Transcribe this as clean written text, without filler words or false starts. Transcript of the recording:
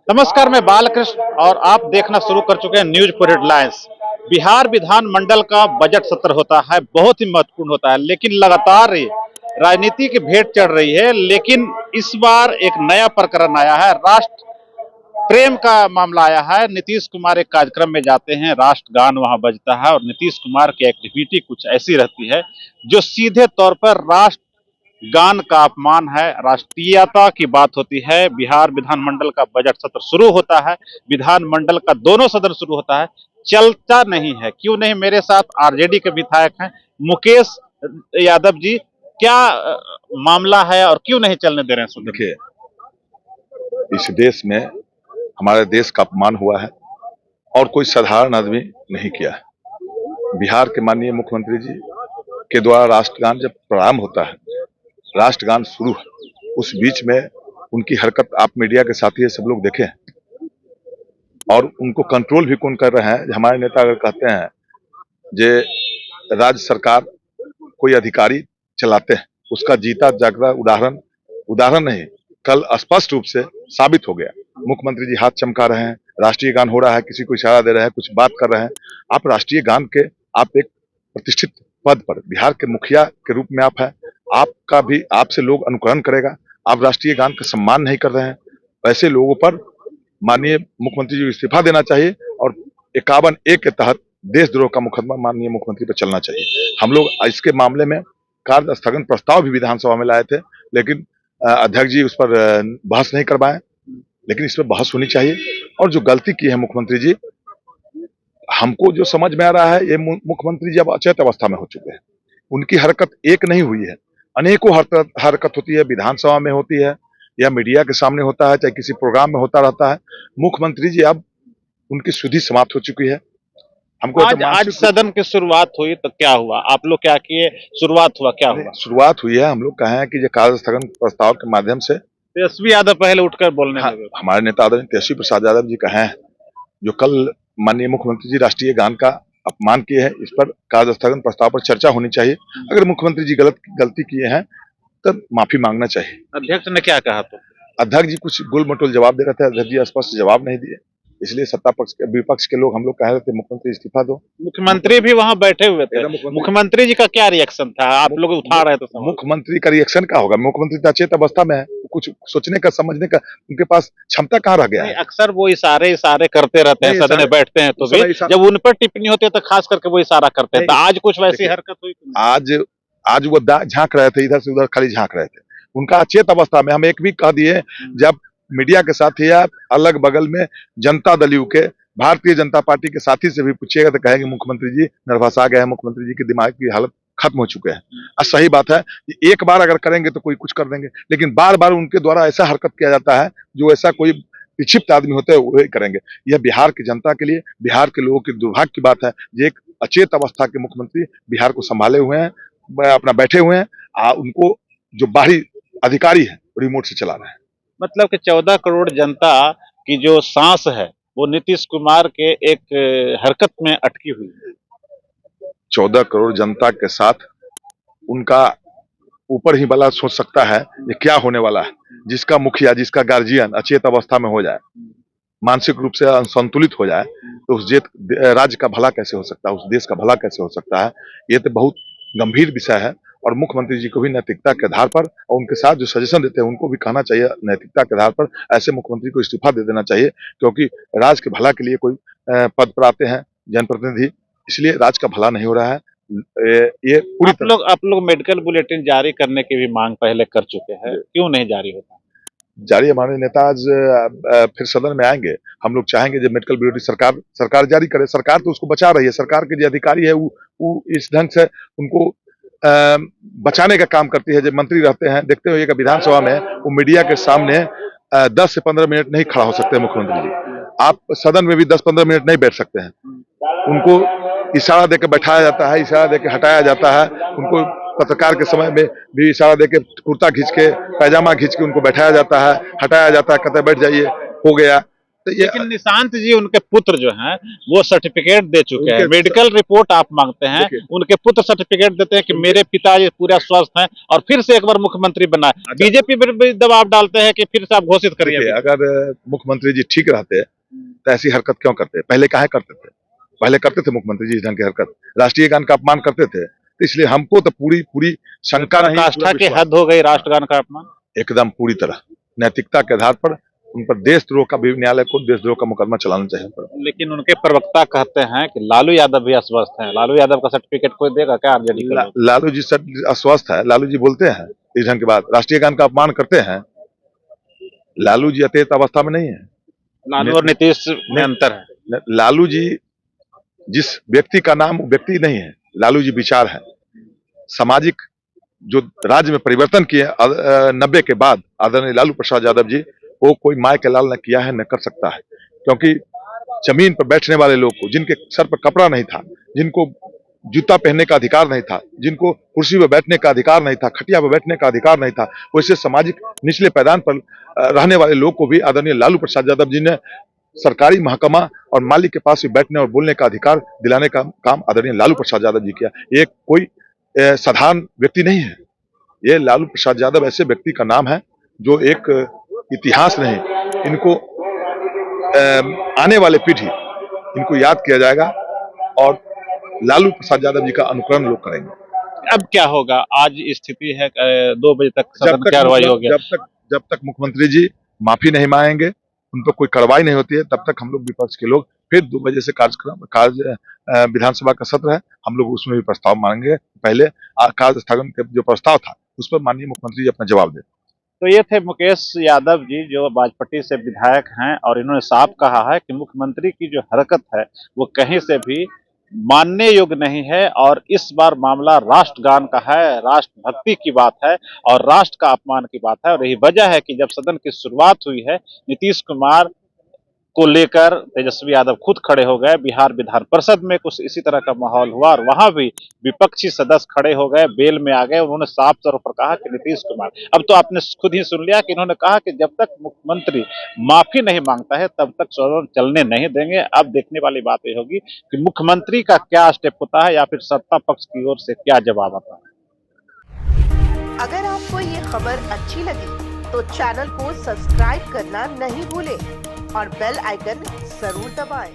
नमस्कार, मैं बालकृष्ण और आप देखना शुरू कर चुके हैं न्यूज फॉर हेडलाइंस। बिहार विधानमंडल का बजट सत्र होता है, बहुत ही महत्वपूर्ण होता है, लेकिन लगातार ये राजनीति की भेंट चढ़ रही है। लेकिन इस बार एक नया प्रकरण आया है, राष्ट्र प्रेम का मामला आया है। नीतीश कुमार एक कार्यक्रम में जाते हैं, राष्ट्रगान वहां बजता है और नीतीश कुमार की एक्टिविटी कुछ ऐसी रहती है जो सीधे तौर पर राष्ट्र गान का अपमान है, राष्ट्रीयता की बात होती है। बिहार विधानमंडल का बजट सत्र शुरू होता है, विधानमंडल का दोनों सदन शुरू होता है, चलता नहीं है। क्यों नहीं? मेरे साथ आरजेडी के विधायक हैं मुकेश यादव जी। क्या मामला है और क्यों नहीं चलने दे रहे हैं सदन? देखिए, इस देश में हमारे देश का अपमान हुआ है और कोई साधारण आदमी नहीं किया है। बिहार के माननीय मुख्यमंत्री जी के द्वारा राष्ट्रगान जब प्रारंभ होता है, राष्ट्रगान शुरू है, उस बीच में उनकी हरकत आप मीडिया के साथी सब लोग देखे और उनको कंट्रोल भी कौन कर रहे हैं। हमारे नेता अगर कहते हैं जे राज्य सरकार कोई अधिकारी चलाते हैं, उसका जीता जागता उदाहरण नहीं, कल स्पष्ट रूप से साबित हो गया। मुख्यमंत्री जी हाथ चमका रहे हैं, राष्ट्रीय गान हो रहा है, किसी को इशारा दे रहे हैं, कुछ बात कर रहे हैं। आप राष्ट्रीय गान के आप एक प्रतिष्ठित पद पर बिहार के मुखिया के रूप में आप है, आपका भी आपसे लोग अनुकरण करेगा। आप राष्ट्रीय गान का सम्मान नहीं कर रहे हैं, ऐसे लोगों पर माननीय मुख्यमंत्री जी को इस्तीफा देना चाहिए और 51A के तहत देशद्रोह का मुकदमा माननीय मुख्यमंत्री पर चलना चाहिए। हम लोग इसके मामले में कार्य स्थगन प्रस्ताव भी विधानसभा में लाए थे, लेकिन अध्यक्ष जी उस पर बहस नहीं कर पाए। लेकिन इस पर बहस होनी चाहिए और जो गलती की है मुख्यमंत्री जी, हमको जो समझ में आ रहा है, ये मुख्यमंत्री जी अब अचेत अवस्था में हो चुके हैं। उनकी हरकत एक नहीं हुई है, अनेकों हरकत होती है, विधानसभा में होती है या मीडिया के सामने होता है, चाहे किसी प्रोग्राम में होता रहता है। मुख्यमंत्री जी अब उनकी सुधि समाप्त हो चुकी है। हमको आज सदन की शुरुआत हुई तो क्या हुआ? आप लोग क्या किए? शुरुआत हुआ, क्या हुआ? शुरुआत हुई है, हम लोग कहे हैं कि ये कार्य स्थगन प्रस्ताव के माध्यम से तेजस्वी यादव पहले उठकर बोलने लगे। हमारे नेता आदरणीय तेजस्वी प्रसाद यादव जी कहे हैं, जो कल माननीय मुख्यमंत्री जी राष्ट्रीय गान का अपमान किए हैं, इस पर कार्य स्थगन प्रस्ताव पर चर्चा होनी चाहिए। अगर मुख्यमंत्री जी गलती किए हैं तब माफी मांगना चाहिए। अध्यक्ष ने क्या कहा? तो अध्यक्ष जी कुछ गोल मटोल जवाब दे रहे थे, अध्यक्ष जी स्पष्ट जवाब नहीं दिए, इसलिए सत्ता पक्ष के विपक्ष के लोग हम लोग कह रहे थे मुख्यमंत्री इस्तीफा दो। मुख्यमंत्री भी वहां बैठे हुए थे, मुख्यमंत्री जी का क्या रिएक्शन था? आप लोग उठा रहे थे। मुख्यमंत्री का रिएक्शन क्या होगा? मुख्यमंत्री तो अचेत अवस्था में है, कुछ सोचने का समझने का उनके पास क्षमता कहाँ रह गया है? अक्सर वो इशारे करते रहते हैं, सदन में बैठते हैं तो भी जब उन पर टिप्पणी होती है तो खास करके वो इशारा करते हैं। तो आज कुछ वैसी हरकत हुई? आज वो झांक रहे थे, इधर से उधर खाली झांक रहे थे। उनका अचेत अवस्था में हम एक भी कह दिए, जब मीडिया के साथी या अलग बगल में जनता दल के भारतीय जनता पार्टी के साथी से भी पूछिएगा तो कहेंगे मुख्यमंत्री जी नर्वस आ गए हैं, मुख्यमंत्री जी के दिमाग की हालत खत्म हो चुके हैं। सही बात है, एक बार अगर करेंगे तो कोई कुछ कर देंगे, लेकिन बार बार उनके द्वारा ऐसा हरकत किया जाता है जो ऐसा कोई विक्षिप्त आदमी होते हैं वही करेंगे। यह बिहार की जनता के लिए, बिहार के लोगों की दुर्भाग्य की बात है। ये एक अचेत अवस्था के मुख्यमंत्री बिहार को संभाले हुए हैं, अपना बैठे हुए हैं, उनको जो बाहरी अधिकारी है रिमोट से चला रहे हैं। मतलब कि 14 करोड़ जनता की जो सांस है वो नीतीश कुमार के एक हरकत में अटकी हुई है। 14 करोड़ जनता के साथ उनका ऊपर ही वाला सोच सकता है ये क्या होने वाला है। जिसका मुखिया, जिसका गार्जियन अचेत अवस्था में हो जाए, मानसिक रूप से असंतुलित हो जाए, तो उस राज्य का भला कैसे हो सकता है, उस देश का भला कैसे हो सकता है? ये तो बहुत गंभीर विषय है और मुख्यमंत्री जी को भी नैतिकता के आधार पर और उनके साथ जो सजेशन देते हैं उनको भी कहना चाहिए नैतिकता के आधार पर ऐसे मुख्यमंत्री को इस्तीफा दे देना चाहिए, क्योंकि राज्य के भला के लिए कोई पद पर आते हैं जनप्रतिनिधि, इसलिए राज्य का भला नहीं हो रहा है। ये पूरी आप लोग मेडिकल बुलेटिन जारी करने की भी मांग पहले कर चुके हैं, क्यों नहीं जारी होता? जारी हमारे नेता आज फिर सदन में आएंगे। हम लोग चाहेंगे जब मेडिकल बुलेटिन सरकार जारी करे। सरकार तो उसको बचा रही है, सरकार के जो अधिकारी है वो इस ढंग से उनको बचाने का काम करती है। जब मंत्री रहते हैं, देखते हुए विधानसभा में वो मीडिया के सामने 10 से 15 मिनट नहीं खड़ा हो सकते मुख्यमंत्री जी। आप सदन में भी 10-15 मिनट नहीं बैठ सकते हैं। उनको इशारा देकर बैठाया जाता है, इशारा देकर हटाया जाता है। उनको पत्रकार के समय में भी इशारा देकर कुर्ता खींच के, पैजामा खींच के उनको बैठाया जाता है, हटाया जाता है, कहते बैठ जाइए, हो गया। तो ये लेकिन निशांत जी उनके पुत्र जो हैं वो सर्टिफिकेट दे चुके हैं, उनके- मेडिकल रिपोर्ट आप मांगते हैं, देखिए। उनके पुत्र सर्टिफिकेट देते हैं कि मेरे पिताजी पूरा स्वस्थ हैं और फिर से एक बार मुख्यमंत्री बना है। बीजेपी पर भी दबाव डालते हैं कि फिर से आप घोषित करिए। देखिए, अगर मुख्यमंत्री जी ठीक रहते तो ऐसी हरकत क्यों करते? पहले काहे करते थे? पहले करते थे मुख्यमंत्री जी इस ढंग की हरकत, राष्ट्रीय गान का अपमान करते थे, तो इसलिए हमको तो पूरी शंका नहीं, आस्था पूरा की विश्वास। हद हो गई राष्ट्रगान का अपमान। एकदम पूरी तरह नैतिकता के आधार पर उन पर देशद्रोह का भी, न्यायालय को देशद्रोह का मुकदमा चलाना चाहिए उन पर। लेकिन उनके प्रवक्ता कहते हैं कि लालू यादव भी अस्वस्थ हैं। लालू यादव का सर्टिफिकेट कोई देगा क्या आरजेडी के लोग? लालू जी सर अस्वस्थ है, लालू जी बोलते हैं इस ढंग की बात, राष्ट्रीय गान का अपमान करते हैं। लालू जी अचेत अवस्था में नहीं है। लालू और नीतीश में अंतर है। लालू जी जिस व्यक्ति का नाम, वो व्यक्ति नहीं है, लालू जी विचार है। सामाजिक जो राज्य में परिवर्तन किए 90 के बाद आदरणीय लालू प्रसाद यादव जी, वो कोई माय के लाल न किया है, न कर सकता है। क्योंकि जमीन पर बैठने वाले लोग को, जिनके सर पर कपड़ा नहीं था, जिनको जूता पहनने का अधिकार नहीं था, जिनको कुर्सी पर बैठने का अधिकार नहीं था, खटिया पर बैठने का अधिकार नहीं था, वैसे सामाजिक निचले पैदान पर रहने वाले लोग को भी आदरणीय लालू प्रसाद यादव जी ने सरकारी महकमा और मालिक के पास भी बैठने और बोलने का अधिकार दिलाने का काम आदरणीय लालू प्रसाद यादव जी किया। ये कोई साधारण व्यक्ति नहीं है, ये लालू प्रसाद यादव ऐसे व्यक्ति का नाम है जो एक इतिहास नहीं, इनको आने वाले पीढ़ी इनको याद किया जाएगा और लालू प्रसाद यादव जी का अनुकरण लोग करेंगे। अब क्या होगा? आज स्थिति है 2 बजे तक सदन की कार्रवाई हो गया। जब तक मुख्यमंत्री जी माफी नहीं मांगेंगे, उन पर कोई कार्रवाई नहीं होती है, तब तक हम लोग विपक्ष के लोग फिर 2 बजे से विधानसभा का सत्र है, हम लोग उसमें भी प्रस्ताव मांगेंगे। पहले कार्य स्थगन का जो प्रस्ताव था उस पर माननीय मुख्यमंत्री जी अपना जवाब दें। तो ये थे मुकेश यादव जी जो बाजपट्टी से विधायक हैं और इन्होंने साफ कहा है कि मुख्यमंत्री की जो हरकत है वो कहीं से भी मानने योग्य नहीं है और इस बार मामला राष्ट्रगान का है, राष्ट्रभक्ति की बात है और राष्ट्र का अपमान की बात है। और यही वजह है कि जब सदन की शुरुआत हुई है, नीतीश कुमार को लेकर तेजस्वी यादव खुद खड़े हो गए। बिहार विधान परिषद में कुछ इसी तरह का माहौल हुआ और वहां भी विपक्षी सदस्य खड़े हो गए, बेल में आ गए। उन्होंने साफ तौर पर कहा कि नीतीश कुमार, अब तो आपने खुद ही सुन लिया कि इन्होंने कहा कि जब तक मुख्यमंत्री माफी नहीं मांगता है तब तक सदन चलने नहीं देंगे। अब देखने वाली बात यह होगी कि मुख्यमंत्री का क्या स्टेप होता है या फिर सत्ता पक्ष की ओर से क्या जवाब आता है। अगर आपको ये खबर अच्छी लगी तो चैनल को सब्सक्राइब करना नहीं भूलें और बेल आइकन जरूर दबाएं।